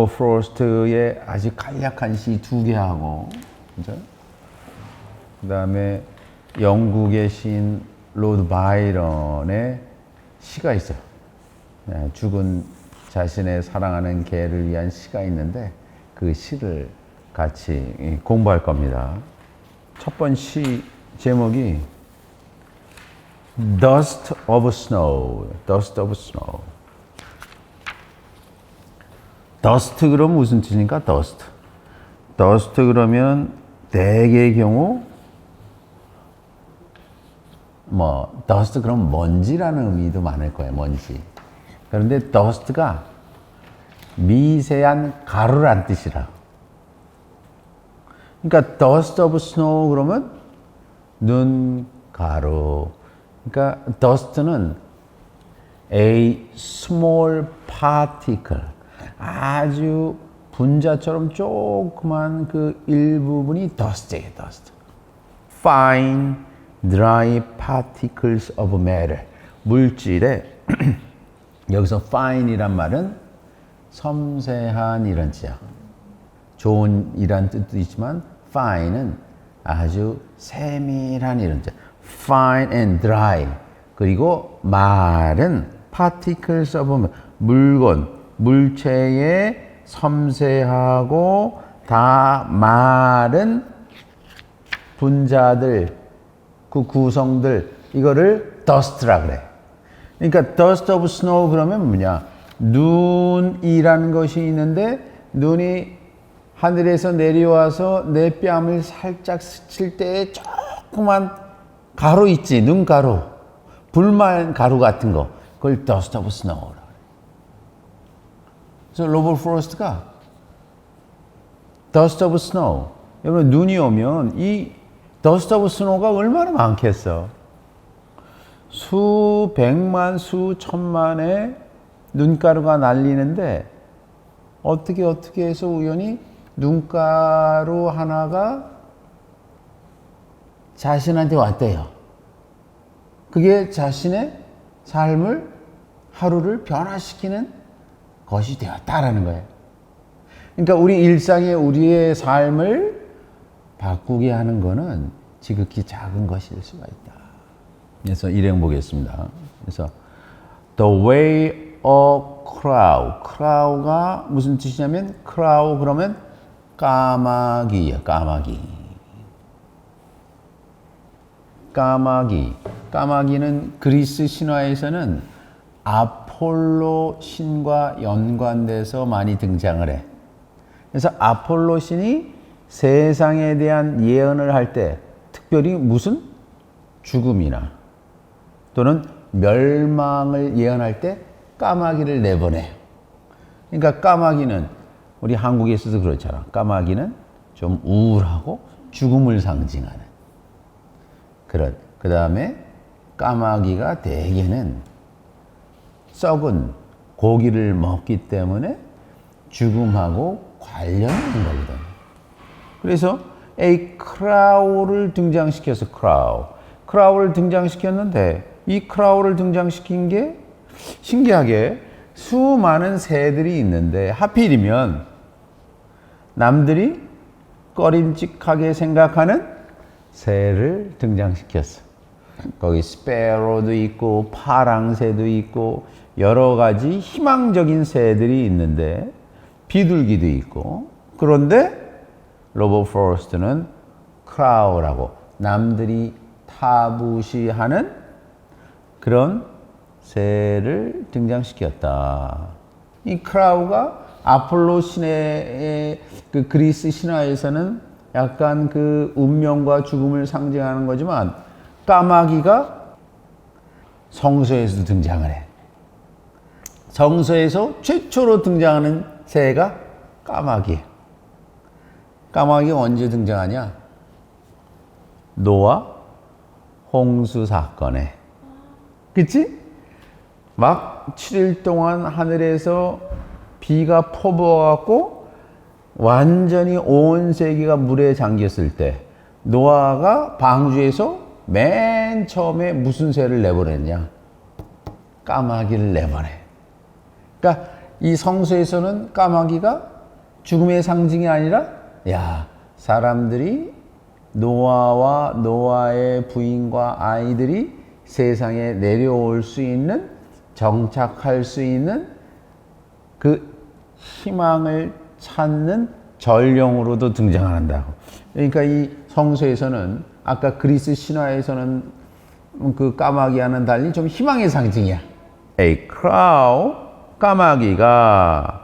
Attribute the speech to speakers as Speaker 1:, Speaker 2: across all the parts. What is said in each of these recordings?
Speaker 1: 로버 프로스트의 아주 간략한 시 2개 하고, 그죠? 그 다음에 영국의 시인 로드 바이런의 시가 있어요. 죽은 자신의 사랑하는 개를 위한 시가 있는데 그 시를 같이 공부할 겁니다. 첫 번째 시 제목이 Dust of Snow. Dust of Snow. Dust 그러면 무슨 뜻입니까? Dust. Dust 그러면 대개의 경우 dust 그럼 먼지라는 의미도 많을 거예요. 먼지. 그런데 dust가 미세한 가루란 뜻이라. 그러니까 dust of snow 그러면 눈 가루. 그러니까 dust는 a small particle. 아주 분자처럼 조그만 그 일부분이 dust예요. dust. fine dry particles of matter. 물질에 여기서 fine이란 말은 섬세한 이런 뜻이야. 좋은 이란 뜻도 있지만 fine은 아주 세밀한 이런 뜻. fine and dry. 그리고 말은 particles of 물건, 물체의 섬세하고 다 마른 분자들, 그 구성들, 이거를 dust라 그래. 그러니까 dust of snow 그러면 뭐냐? 눈이라는 것이 있는데 눈이 하늘에서 내려와서 내 뺨을 살짝 스칠 때에 조그만 가루 있지, 눈가루, 불만 가루 같은 거, 그걸 dust of snow라 그래. 그래서 로버 프로스트가 dust of snow, 여러분 눈이 오면 이 dust of snow가 얼마나 많겠어? 수백만, 수천만의 눈가루가 날리는데 어떻게 해서 우연히 눈가루 하나가 자신한테 왔대요. 그게 자신의 삶을, 하루를 변화시키는 것이 되었다라는 거예요. 그러니까 우리 일상에 우리의 삶을 바꾸게 하는 거는 지극히 작은 것일 수가 있다. 그래서 일행 보겠습니다. 그래서 the way a crow. crow가 무슨 뜻이냐면 crow 그러면 까마귀야. 까마귀는 그리스 신화에서는 아폴로 신과 연관돼서 많이 등장을 해. 그래서 아폴로 신이 세상에 대한 예언을 할 때 특별히 무슨 죽음이나 또는 멸망을 예언할 때 까마귀를 내보내요. 그러니까 까마귀는 우리 한국에서도 그렇잖아. 까마귀는 좀 우울하고 죽음을 상징하는 그런. 그 다음에 까마귀가 대개는 썩은 고기를 먹기 때문에 죽음하고 관련이 있는 거거든. 그래서 a crow를 등장시켜서 crow를 등장시켰는데 이 crow를 등장시킨 게 신기하게 수많은 새들이 있는데 하필이면 남들이 꺼림칙하게 생각하는 새를 등장시켰어. 거기 스페로도 있고 파랑새도 있고 여러 가지 희망적인 새들이 있는데 비둘기도 있고. 그런데 로버 프로스트는 크라우라고 남들이 타부시하는 그런 새를 등장시켰다. 이 크라우가 아폴로 신의 그 그리스 신화에서는 약간 그 운명과 죽음을 상징하는 거지만 까마귀가 성서에서도 등장을 해. 성서에서 최초로 등장하는 새가 까마귀. 까마귀가 언제 등장하냐? 노아 홍수 사건에. 그치? 막 7일 동안 하늘에서 비가 퍼부어갖고 완전히 온 세계가 물에 잠겼을 때 노아가 방주에서 맨 처음에 무슨 새를 내보냈냐? 까마귀를 내보내. 그러니까 이 성서에서는 까마귀가 죽음의 상징이 아니라 야, 사람들이 노아와 노아의 부인과 아이들이 세상에 내려올 수 있는, 정착할 수 있는 그 희망을 찾는 전령으로도 등장한다고. 그러니까 이 성서에서는 아까 그리스 신화에서는 그 까마귀와는 달리 좀 희망의 상징이야. A crow, 까마귀가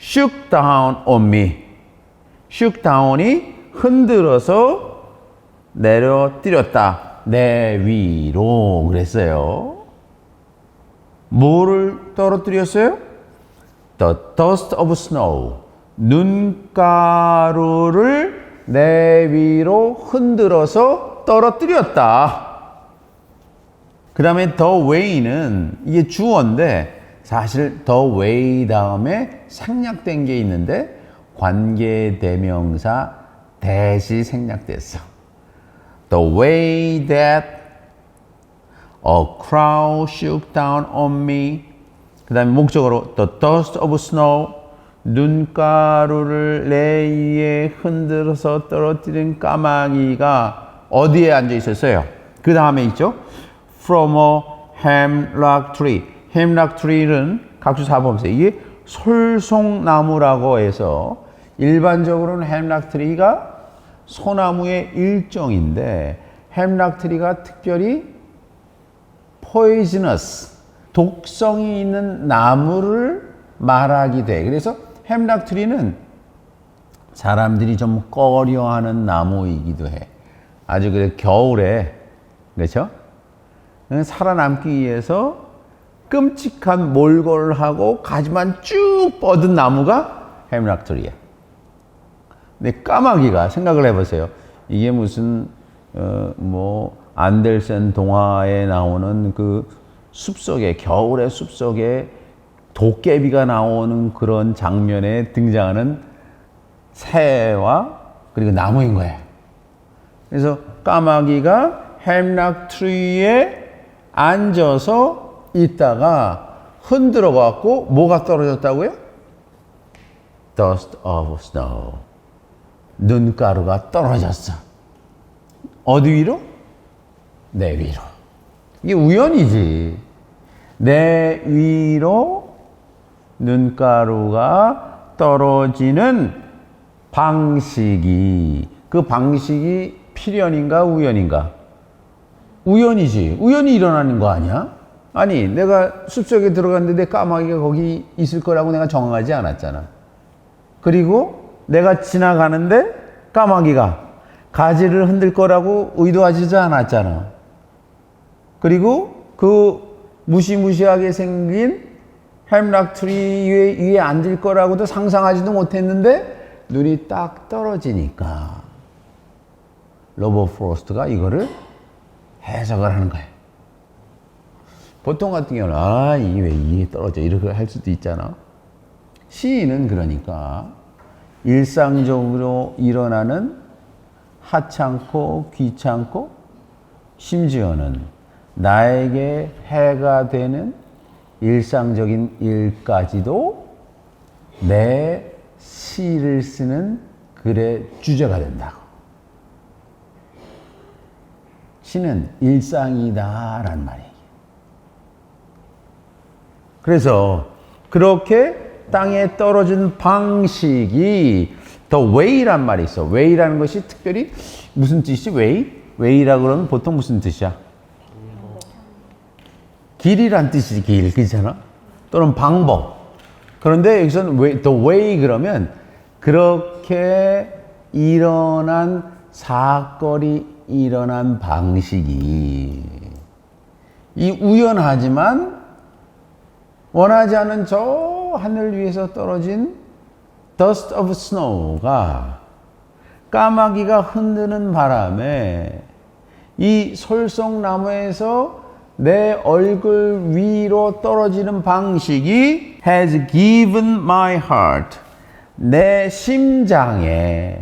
Speaker 1: shook down on me. shook down이 흔들어서 내려뜨렸다. 내 위로 그랬어요. 뭐를 떨어뜨렸어요? The dust of snow. 눈가루를 내 위로 흔들어서 떨어뜨렸다. 그 다음에 the way는 이게 주어인데 사실 the way 다음에 생략된 게 있는데 관계대명사 that이 생략됐어. The way that a crowd shook down on me. 그 다음에 목적으로 the dust of snow. 눈가루를 내 위에 흔들어서 떨어뜨린 까마귀가 어디에 앉아 있었어요? 그 다음에 있죠? From a hemlock tree. hemlock tree는 각주 사범세. 이게 솔송나무라고 해서 일반적으로는 hemlock tree가 소나무의 일종인데 hemlock tree가 특별히 poisonous, 독성이 있는 나무를 말하기도 해. 그래서 hemlock tree는 사람들이 좀 꺼려하는 나무이기도 해. 아주 그래 겨울에 그렇죠? 살아남기 위해서 끔찍한 몰골을 하고 가지만 쭉 뻗은 나무가 hemlock tree야. 근데 까마귀가 생각을 해보세요. 이게 무슨 뭐 안델센 동화에 나오는 그 숲속에 겨울의 숲속에 도깨비가 나오는 그런 장면에 등장하는 새와 그리고 나무인 거예요. 그래서 까마귀가 hemlock tree에 앉아서 있다가 흔들어 갖고 뭐가 떨어졌다고요? Dust of snow. 눈가루가 떨어졌어. 어디 위로? 내 위로. 이게 우연이지. 내 위로 눈가루가 떨어지는 방식이, 그 방식이 필연인가 우연인가? 우연이지. 우연히 일어나는 거 아니야? 아니, 내가 숲속에 들어갔는데 까마귀가 거기 있을 거라고 내가 정하지 않았잖아. 그리고 내가 지나가는데 까마귀가 가지를 흔들 거라고 의도하지도 않았잖아. 그리고 그 무시무시하게 생긴 hemlock tree 위에 앉을 거라고도 상상하지도 못했는데 눈이 딱 떨어지니까 로버트 프로스트가 이거를 해석을 하는 거예요. 보통 같은 경우는 이게 왜 이게 떨어져 이렇게 할 수도 있잖아. 시인은 그러니까 일상적으로 일어나는 하찮고 귀찮고 심지어는 나에게 해가 되는 일상적인 일까지도 내 시를 쓰는 글의 주제가 된다고. 시는 일상이다라는 말이에요. 그래서 그렇게 땅에 떨어진 방식이 the way란 말이 있어. way라는 것이 특별히 무슨 뜻이지? way라고 그러면 보통 무슨 뜻이야? 길이란 뜻이지. 길, 그렇잖아? 또는 방법. 그런데 여기서는 the way 그러면 그렇게 일어난 사건이 일어난 방식이 이 우연하지만 원하지 않은 저 하늘 위에서 떨어진 dust of snow가 까마귀가 흔드는 바람에 이 솔송나무에서 내 얼굴 위로 떨어지는 방식이 has given my heart 내 심장에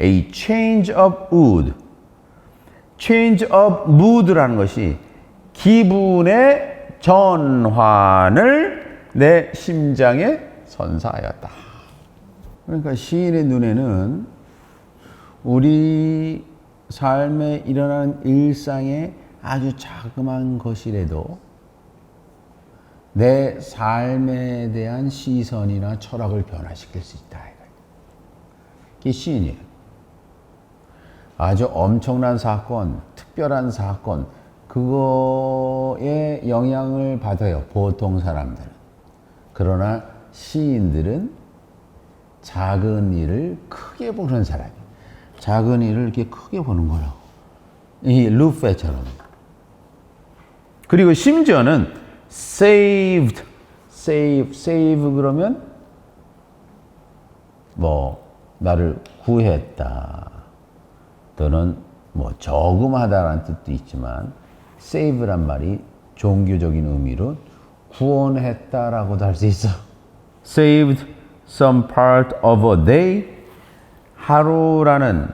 Speaker 1: a change of mood. change of mood라는 것이 기분의 전환을 내 심장에 선사하였다. 그러니까 시인의 눈에는 우리 삶에 일어나는 일상의 아주 자그마한 것이라도 내 삶에 대한 시선이나 철학을 변화시킬 수 있다. 이게 시인이에요. 아주 엄청난 사건, 특별한 사건, 그거에 영향을 받아요. 보통 사람들은. 그러나 시인들은 작은 일을 크게 보는 사람이에요. 작은 일을 이렇게 크게 보는 거라고. 이 루페처럼. 그리고 심지어는 saved, save 그러면 뭐 나를 구했다 또는 뭐 저금하다라는 뜻도 있지만 save란 말이 종교적인 의미로 구원했다라고도 할 수 있어. saved some part of a day, 하루라는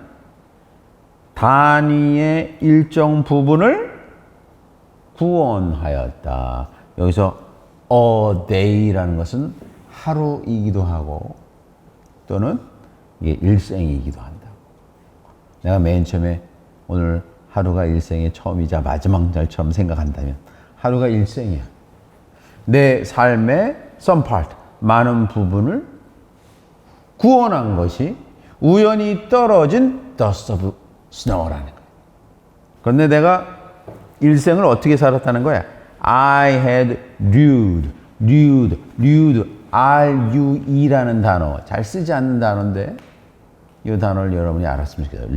Speaker 1: 단위의 일정 부분을 구원하였다. 여기서 a day라는 것은 하루이기도 하고 또는 이게 일생이기도 한다. 내가 맨 처음에 오늘 하루가 일생의 처음이자 마지막 날처럼 생각한다면 하루가 일생이야. 내 삶의 some part, 많은 부분을 구원한 것이 우연히 떨어진 dust of snow라는 거야. 그런데 내가 일생을 어떻게 살았다는 거야? I had lewd, R-U-E라는 단어, 잘 쓰지 않는 단어인데 이 단어를 여러분이 알았으면 좋겠어요.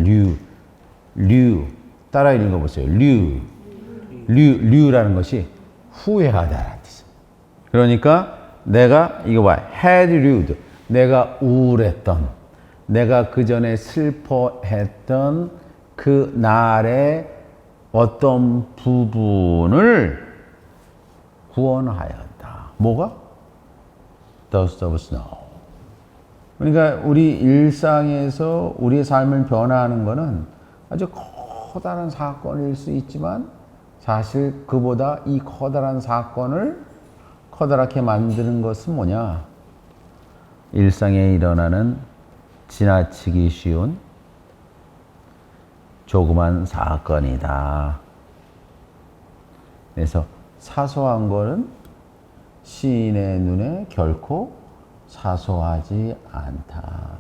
Speaker 1: 따라 읽어보세요. 류라는 것이 후회하다라는 뜻이에요. 그러니까 내가 이거 봐, had lewd, 내가 우울했던, 내가 그 전에 슬퍼했던 그 날의 어떤 부분을 구원하였다. 뭐가? Dust of snow. 그러니까 우리 일상에서 우리의 삶을 변화하는 것은 아주 커다란 사건일 수 있지만 사실 그보다 이 커다란 사건을 커다랗게 만드는 것은 뭐냐? 일상에 일어나는 지나치기 쉬운 조그만 사건이다. 그래서 사소한 것은 시인의 눈에 결코 사소하지 않다.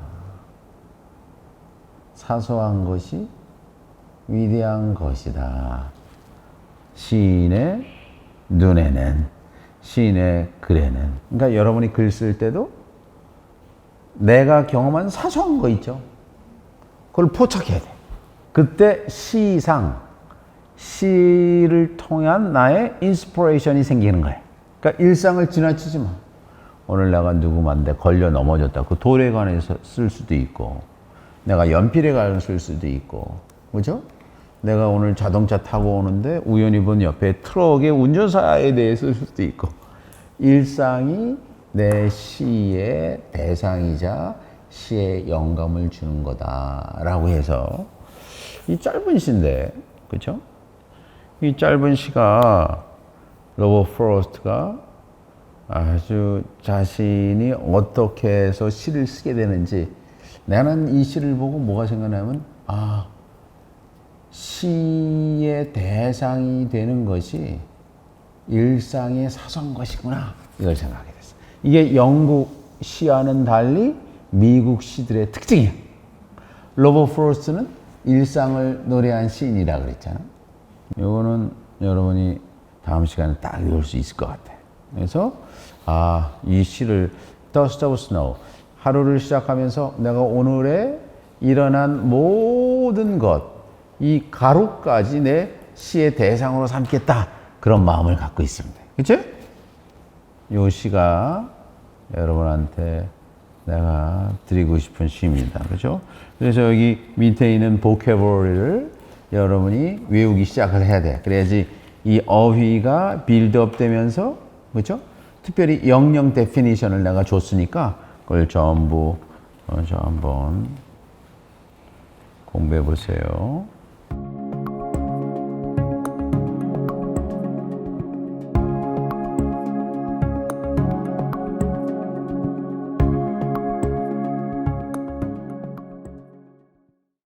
Speaker 1: 사소한 것이 위대한 것이다. 시인의 눈에는, 시인의 글에는. 그러니까 여러분이 글 쓸 때도 내가 경험한 사소한 거 있죠. 그걸 포착해야 돼. 그때 시를 통한 나의 인스피레이션이 생기는 거야. 그러니까 일상을 지나치지 마. 오늘 내가 누구만데 걸려 넘어졌다. 그 돌에 관해서 쓸 수도 있고, 내가 연필에 관해서 쓸 수도 있고, 그죠? 내가 오늘 자동차 타고 오는데 우연히 본 옆에 트럭의 운전사에 대해 쓸 수도 있고, 일상이 내 시의 대상이자 시의 영감을 주는 거다라고 해서 이 짧은 시인데, 그죠? 이 짧은 시가 로버트 프로스트가 아주 자신이 어떻게 해서 시를 쓰게 되는지, 나는 이 시를 보고 뭐가 생각나면 시의 대상이 되는 것이 일상의 사소한 것이구나, 이걸 생각하게 됐어. 이게 영국 시와는 달리 미국 시들의 특징이야. 로버트 프로스트는 일상을 노래한 시인이라 그랬잖아. 이거는 여러분이 다음 시간에 딱 읽을 수 있을 것 같아. 그래서 이 시를 Dust of Snow, 하루를 시작하면서 내가 오늘에 일어난 모든 것, 이 가루까지 내 시의 대상으로 삼겠다, 그런 마음을 갖고 있습니다. 그치? 이 시가 여러분한테 내가 드리고 싶은 시입니다. 그죠? 그래서 여기 밑에 있는 보캐버리를 여러분이 외우기 시작을 해야 돼. 그래야지 이 어휘가 빌드업 되면서, 그죠? 특별히 영영 데피니션을 내가 줬으니까 그걸 전부 한번 공부해 보세요.